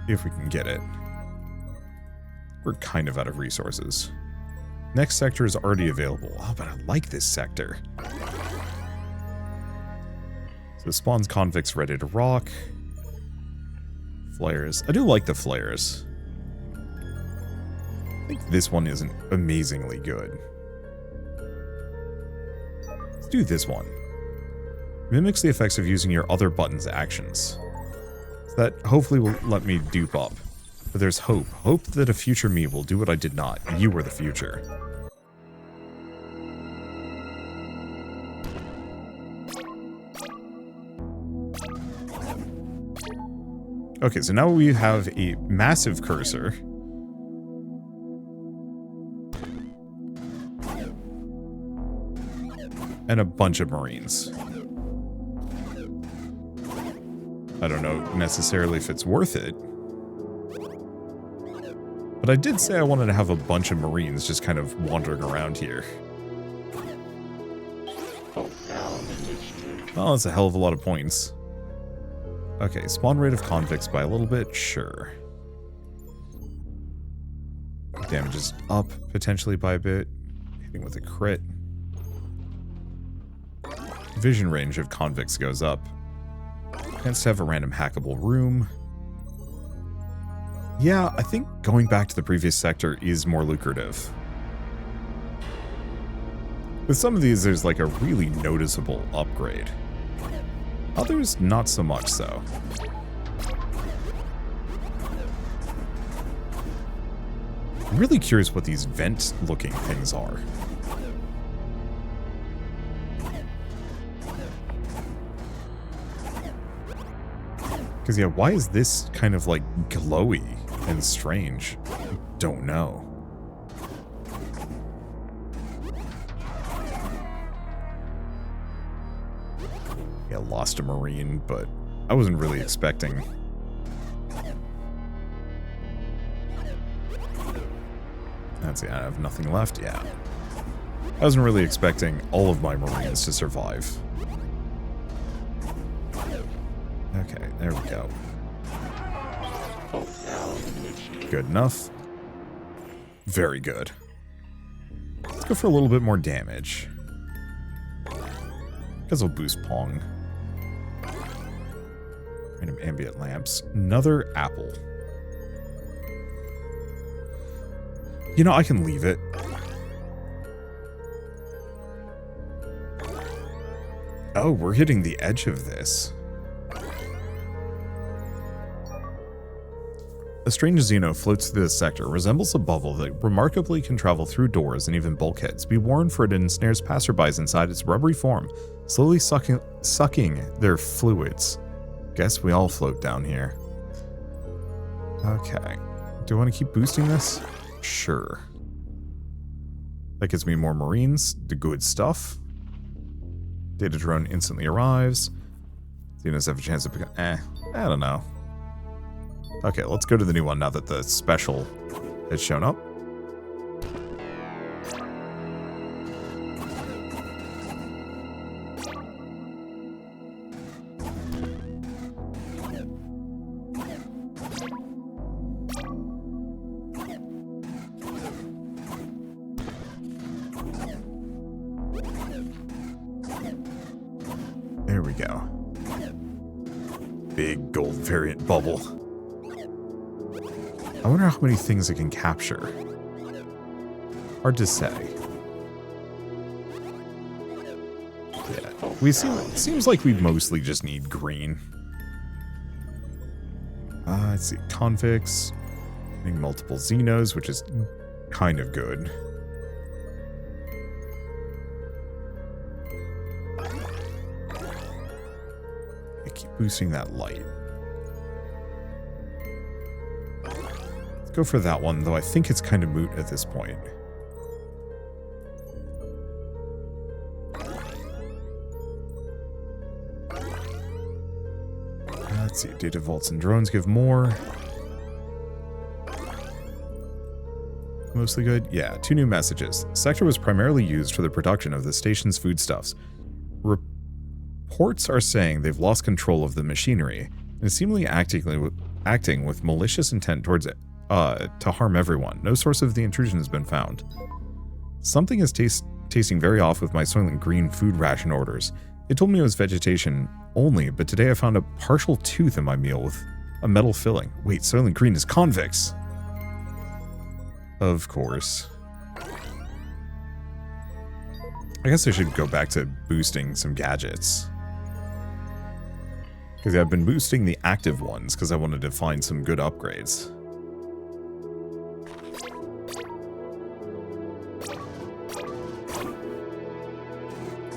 if we can get it. We're kind of out of resources. Next sector is already available. Oh, but I like this sector. So spawns convicts ready to rock. Flares. I do like the flares. I think this one isn't amazingly good. Let's do this one. Mimics the effects of using your other button's actions. That hopefully will let me dupe up. But there's hope. Hope that a future me will do what I did not. You were the future. Okay, so now we have a massive cursor. And a bunch of Marines. I don't know necessarily if it's worth it. But I did say I wanted to have a bunch of Marines just kind of wandering around here. Oh, that's a hell of a lot of points. Okay, spawn rate of convicts by a little bit, sure. Damage is up, potentially by a bit. Hitting with a crit. Vision range of convicts goes up. Chance to have a random hackable room. Yeah, I think going back to the previous sector is more lucrative. With some of these, there's like a really noticeable upgrade. Others, not so much so. I'm really curious what these vent-looking things are. Because, yeah, why is this kind of, like, glowy and strange? I don't know. Yeah, lost a Marine, but I wasn't really expecting. That's it, I have nothing left, yeah. I wasn't really expecting all of my Marines to survive. Okay, there we go. Good enough. Very good. Let's go for a little bit more damage. Because I'll boost Pong. Random ambient lamps. Another apple. You know, I can leave it. Oh, we're hitting the edge of this. A strange Xeno floats through this sector, resembles a bubble that remarkably can travel through doors and even bulkheads. Be warned, for it ensnares passerbys inside its rubbery form, slowly sucking their fluids. Guess we all float down here. Okay. Do I want to keep boosting this? Sure. That gives me more Marines, the good stuff. Data drone instantly arrives. Xenos have a chance to pick up. I don't know. Okay, let's go to the new one now that the special has shown up. There we go. Big gold variant bubble. I wonder how many things it can capture. Hard to say. Yeah, it seems like we mostly just need green. Let's see, convicts. Getting multiple Xenos, which is kind of good. I keep boosting that light. Go for that one, though I think it's kind of moot at this point. Let's see, data vaults and drones give more. Mostly good? Yeah, 2 new messages. The sector was primarily used for the production of the station's foodstuffs. Reports are saying they've lost control of the machinery and is seemingly acting with malicious intent towards it. To harm everyone. No source of the intrusion has been found. Something is tasting very off with my Soylent Green food ration orders. They told me it was vegetation only, but today I found a partial tooth in my meal with a metal filling. Wait, Soylent Green is convicts! Of course. I guess I should go back to boosting some gadgets. Because I've been boosting the active ones because I wanted to find some good upgrades.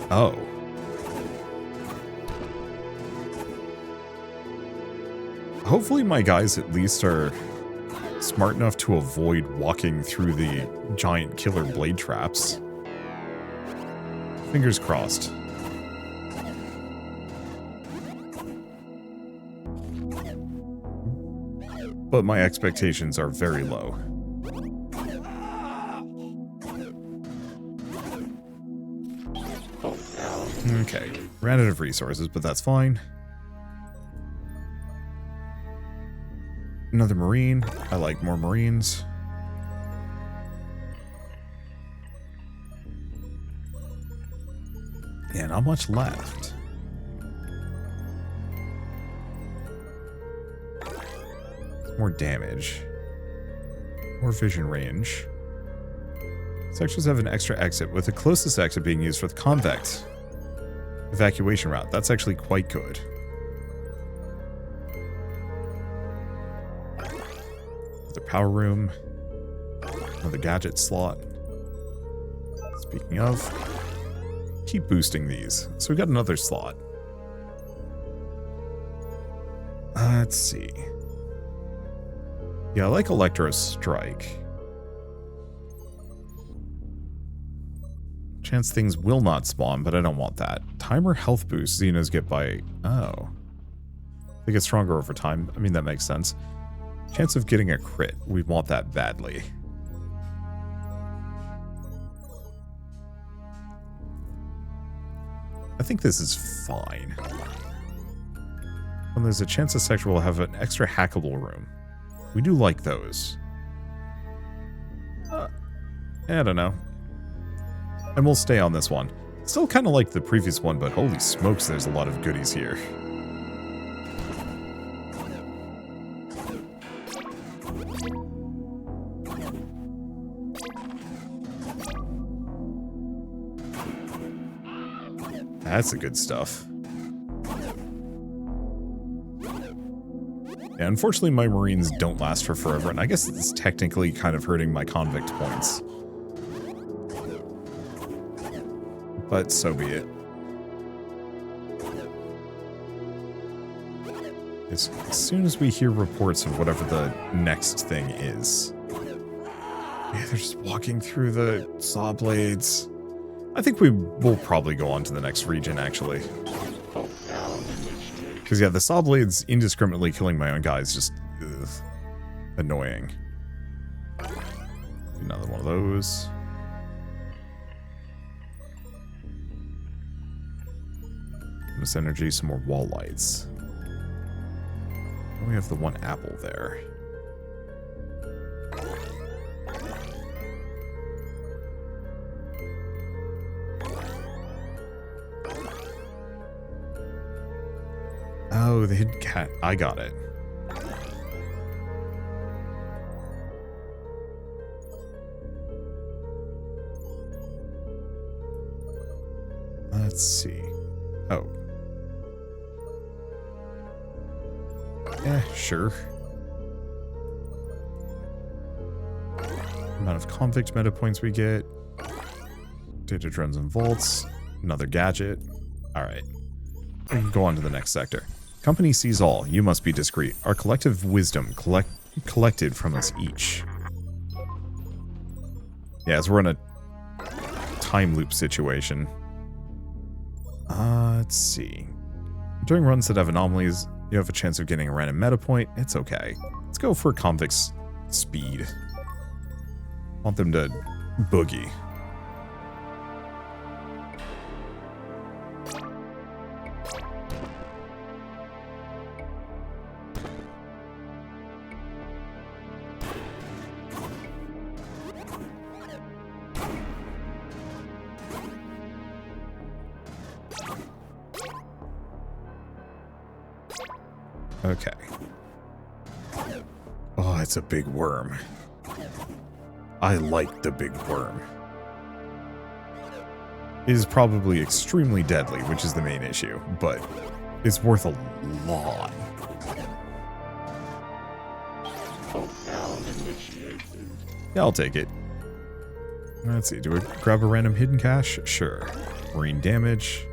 Oh. Hopefully my guys at least are smart enough to avoid walking through the giant killer blade traps. Fingers crossed. But my expectations are very low. Okay, ran out of resources, but that's fine. Another Marine. I like more Marines. Yeah, not much left. More damage. More vision range. Sections have an extra exit, with the closest exit being used for the convict evacuation route. That's actually quite good. The power room. Another gadget slot. Speaking of, keep boosting these. So we got another slot. Let's see. Yeah, I like Electro Strike. Chance things will not spawn, but I don't want that. Timer health boost Xenos get by... Oh. They get stronger over time. I mean, that makes sense. Chance of getting a crit. We want that badly. I think this is fine. When there's a chance a sector will have an extra hackable room. We do like those. I don't know. And we'll stay on this one. Still kind of like the previous one, but holy smokes, there's a lot of goodies here. That's the good stuff. Yeah, unfortunately, my Marines don't last for forever, and I guess it's technically kind of hurting my convict points. But so be it. As soon as we hear reports of whatever the next thing is. Yeah, they're just walking through the saw blades. I think we will probably go on to the next region, actually. Because, yeah, the saw blades indiscriminately killing my own guys just... Ugh, annoying. Another one of those. This energy, some more wall lights. And we have the one apple there. Oh, the hidden cat. I got it. Let's see. Oh. Yeah, sure. Amount of convict meta points we get. Data drones and vaults. Another gadget. Alright. We can go on to the next sector. Company sees all. You must be discreet. Our collective wisdom collected from us each. Yeah, as we're in a time loop situation. Let's see. During runs that have anomalies, you have a chance of getting a random meta point. It's okay. Let's go for convicts speed. Want them to boogie. Okay. Oh, it's a big worm. I like the big worm. It is probably extremely deadly, which is the main issue, but it's worth a lot. Yeah, I'll take it. Let's see, do we grab a random hidden cache? Sure. Marine damage.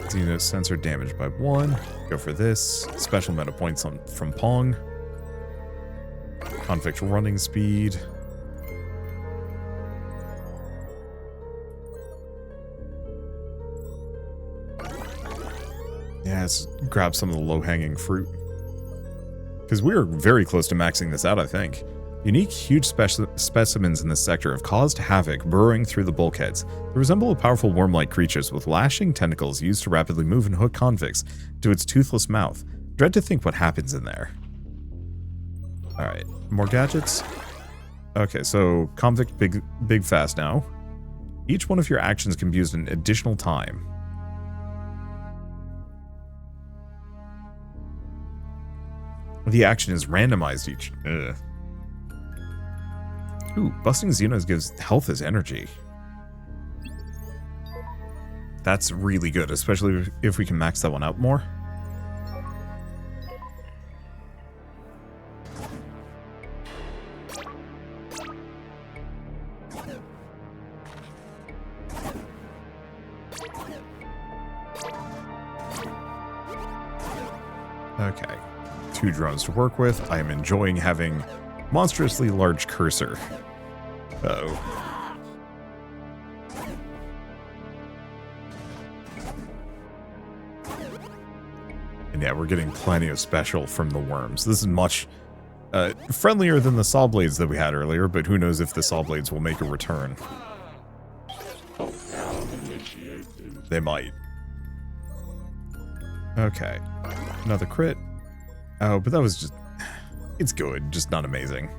Xenos sensor damaged by 1. Go for this. Special amount of points from Pong. Convict running speed. Yeah, let's grab some of the low-hanging fruit. Because we are very close to maxing this out, I think. Unique, huge specimens in this sector have caused havoc burrowing through the bulkheads. They resemble powerful worm-like creatures with lashing tentacles used to rapidly move and hook convicts to its toothless mouth. Dread to think what happens in there. Alright, more gadgets. Okay, so convict big fast now. Each one of your actions can be used an additional time. The action is randomized each. Ugh. Ooh, busting Xenos gives health as energy. That's really good, especially if we can max that one out more. Okay. 2 drones to work with. I am enjoying having monstrously large cursor. Uh-oh. And yeah, we're getting plenty of special from the worms. This is much friendlier than the saw blades that we had earlier, but who knows if the saw blades will make a return. They might. Okay. Another crit. Oh, but that was just... It's good, just not amazing.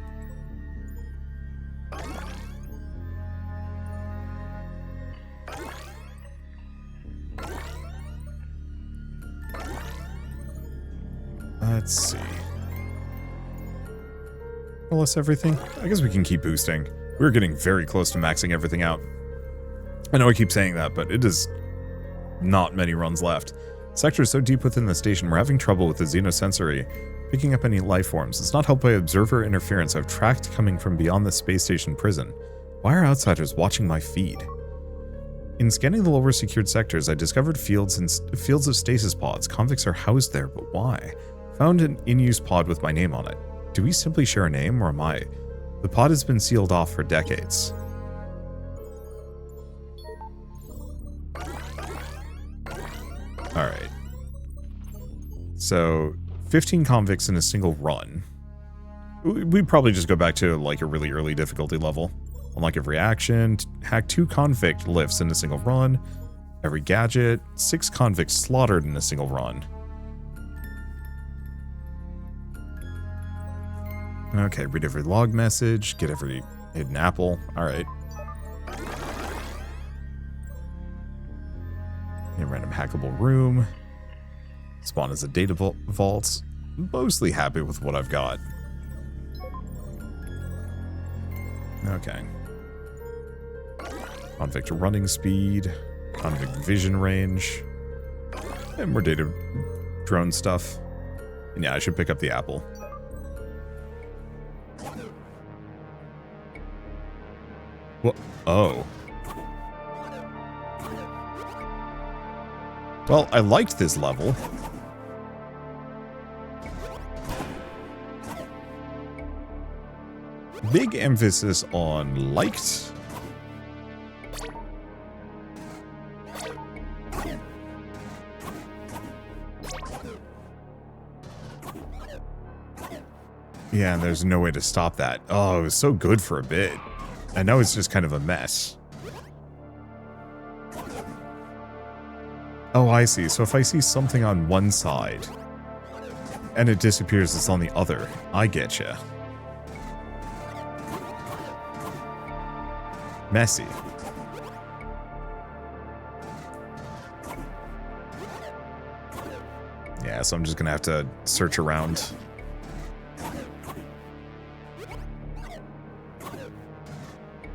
Let's see. Well, that's everything. I guess we can keep boosting. We're getting very close to maxing everything out. I know I keep saying that, but it is not many runs left. Sector is so deep within the station, we're having trouble with the Xenosensory picking up any life forms. It's not helped by observer interference I've tracked coming from beyond the space station prison. Why are outsiders watching my feed? In scanning the lower secured sectors, I discovered fields of stasis pods. Convicts are housed there, but why? Found an in-use pod with my name on it. Do we simply share a name, or am I? The pod has been sealed off for decades. Alright. So, 15 convicts in a single run. We'd probably just go back to like a really early difficulty level. Unlock every action, hack 2 convict lifts in a single run. Every gadget, 6 convicts slaughtered in a single run. Okay, read every log message, get every hidden apple. Alright. A random hackable room. Spawn as a data vault. Mostly happy with what I've got. Okay. Convict running speed. Convict vision range. And more data drone stuff. And yeah, I should pick up the apple. What? Oh. Well, I liked this level. Big emphasis on liked. Yeah, and there's no way to stop that. Oh, it was so good for a bit. I know it's just kind of a mess. Oh, I see. So if I see something on one side and it disappears, it's on the other. I getcha. Messy. Yeah, so I'm just gonna have to search around.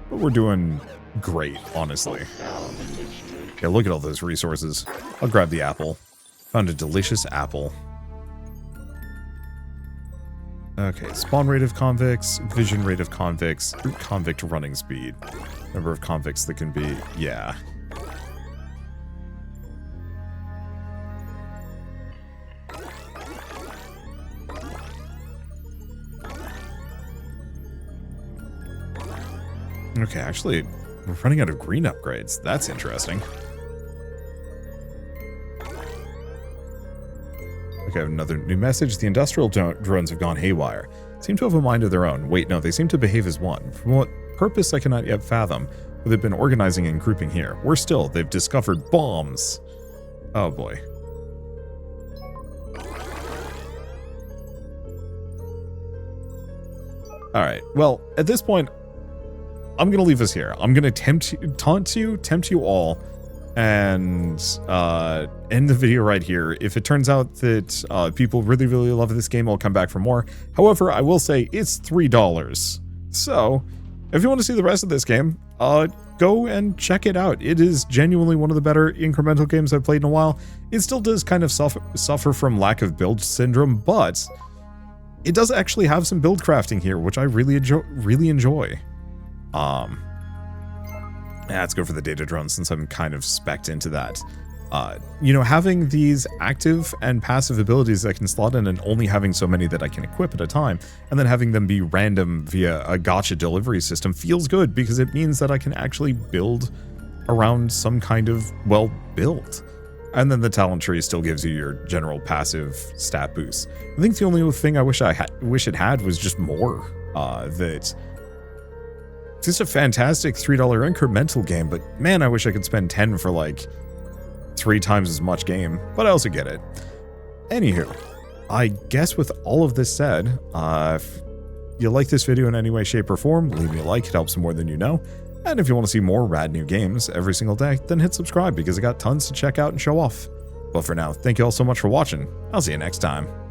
But we're doing great, honestly. Yeah, look at all those resources. I'll grab the apple. Found a delicious apple. Okay, spawn rate of convicts, vision rate of convicts, convict running speed. Number of convicts that can be... yeah. Okay, actually, we're running out of green upgrades. That's interesting. Okay, I have another new message. The industrial drones have gone haywire. Seem to have a mind of their own. Wait, no, they seem to behave as one. From what purpose I cannot yet fathom, but they've been organizing and grouping here. Worse still, they've discovered bombs. Oh boy. Alright, well, at this point, I'm going to leave us here. I'm going to tempt you all, and end the video right here. If it turns out that people really, really love this game, I'll come back for more. However, I will say it's $3. So, if you want to see the rest of this game, go and check it out. It is genuinely one of the better incremental games I've played in a while. It still does kind of suffer from lack of build syndrome, but it does actually have some build crafting here, which I really enjoy. Yeah, let's go for the data drone since I'm kind of specced into that. You know, having these active and passive abilities that can slot in and only having so many that I can equip at a time, and then having them be random via a gacha delivery system feels good because it means that I can actually build around some kind of, well, build. And then the talent tree still gives you your general passive stat boost. I think the only thing I wish it had was just more. That it's just a fantastic $3 incremental game, but man, I wish I could spend 10 for like 3 times as much game, but I also get it. Anywho, I guess with all of this said, if you like this video in any way, shape, or form, leave me a like, it helps more than you know. And if you want to see more rad new games every single day, then hit subscribe because I got tons to check out and show off. But for now, thank you all so much for watching. I'll see you next time.